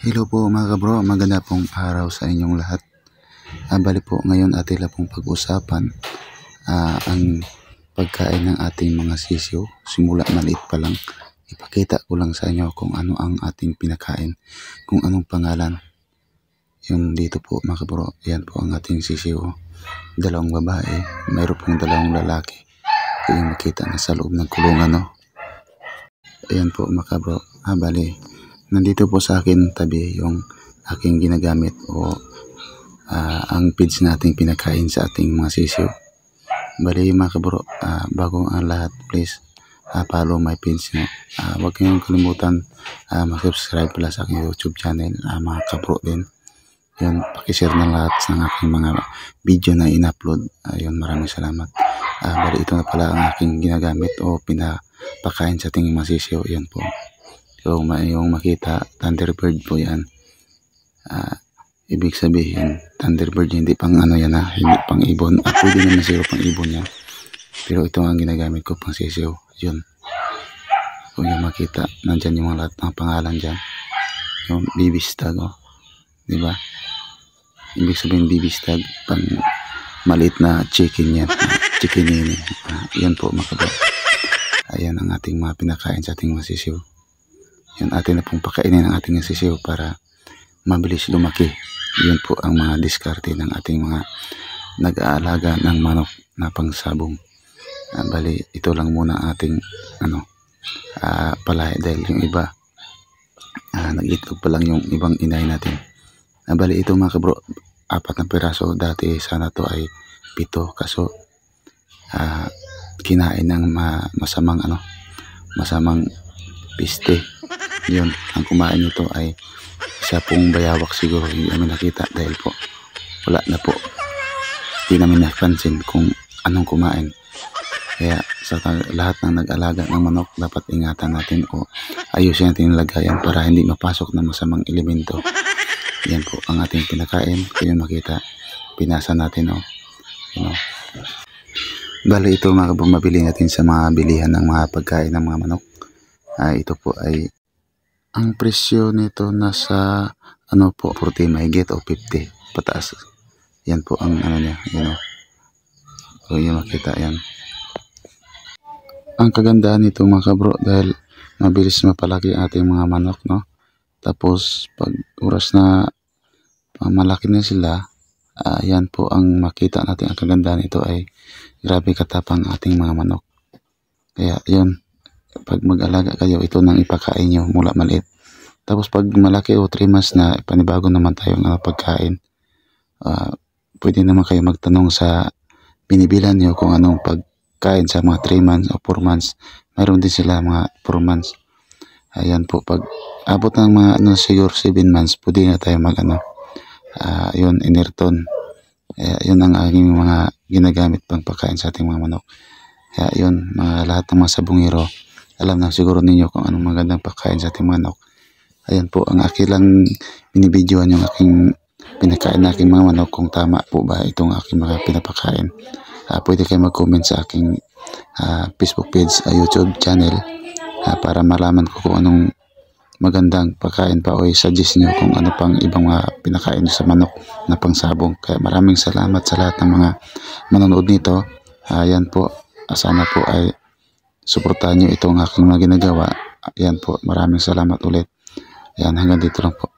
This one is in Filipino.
Hello po mga kabro, maganda pong araw sa inyong lahat. Bali po ngayon atin lang pong pag-usapan ang pagkain ng ating mga sisiw. Simula maliit pa lang, ipakita ko lang sa inyo kung ano ang ating pinakain, kung anong pangalan. Yung dito po mga kabro, yan po ang ating sisiw. Dalawang babae, mayroon pong dalawang lalaki. Kung makita na sa loob ng kulungan, no? Ayan po mga kabro, bali nandito po sa akin tabi yung aking ginagamit o ang feeds nating pinakain sa ating mga sisiw. Bali mga kabro, bago ang lahat, please follow my page nyo. Huwag kayong kalimutan mag-subscribe pala sa aking YouTube channel, mga kabro din. Yun, pakishare na lahat ng aking mga video na in-upload. Ayun, maraming salamat. Bali ito na pala ang aking ginagamit o pinapakain sa ating mga sisiw. Yan po. Yung makita, Thunderbird po yan. Ibig sabihin, Thunderbird hindi pang ano yan, hindi pang ibon. Pwede naman siguro pang ibon yan. Pero ito ang ginagamit ko pang sisiw. Yun. Kung yung makita, nandyan yung mga lahat ng pangalan dyan. Yung baby stag, diba? Ibig sabihin baby stag, pang maliit na chicken yan. Chicken yun. Yan po mga kabro. Ayan ang ating mga pinakain sa ating mga sisiw. Yan, atin na pong pakainin ang ating sisiw para mabilis lumaki. Yun po ang mga diskarte ng ating mga nag-aalaga ng manok na pangsabong. Bali, ito lang muna ating palay dahil yung iba nag-itlog pa lang yung ibang inay natin. Bali, ito mga kabro, 4 na piraso. Dati sana to ay 7, kaso kinain ng masamang piste. Yun, ang kumain nito ay isa pong bayawak siguro. Hindi namin nakita dahil po wala na po. Hindi namin napansin kung anong kumain. Kaya sa lahat ng nag-alaga ng manok, dapat ingatan natin o ayusin natin yung lagayan para hindi mapasok ng masamang elemento. Yan po ang ating pinakain. Kung yung makita, pinasa natin. Bali ito mga kabro, mabili natin sa mga bilihan ng mga pagkain ng mga manok. Ito po ay ang presyo nito nasa 40 mahigit o 50 pataas. Yan po ang niya, So yun makita yan. Ang kagandahan nito mga kabro, dahil mabilis mapalaki ating mga manok, no? Tapos pag oras na malaki na sila, yan po ang makita natin. Ang kagandahan nito ay grabe katapang ating mga manok. Kaya yun, pag mag-alaga kayo, ito nang ipakain nyo mula maliit. Tapos pag malaki o 3 months na, panibago naman tayong pagkain. Pwede naman kayo magtanong sa binibilan nyo kung anong pagkain sa mga 3 months o 4 months. Mayroon din sila mga 4 months. Ayan po, pag abot ng mga siguro 7 months, pwede na tayo yun, inerton. Yun ang aking mga ginagamit pang pagkain sa ating mga manok. Kaya yun, lahat ng mga sabungero, alam na siguro ninyo kung anong magandang pagkain sa ating mga manok. Ayan po, ang aking lang binibidyoan yung aking pinakain na aking mga manok, kung tama po ba itong aking mga pinapakain. Pwede kayo mag-comment sa aking Facebook page, YouTube channel, para malaman ko kung anong magandang pagkain pa o i-suggest nyo kung ano pang ibang mga pinakain sa manok na pangsabong. Kaya maraming salamat sa lahat ng mga manonood nito. Ayan po, sana po ay suportahan nyo itong aking mga ginagawa. Ayan po, maraming salamat ulit. Ayan, hanggang dito lang po.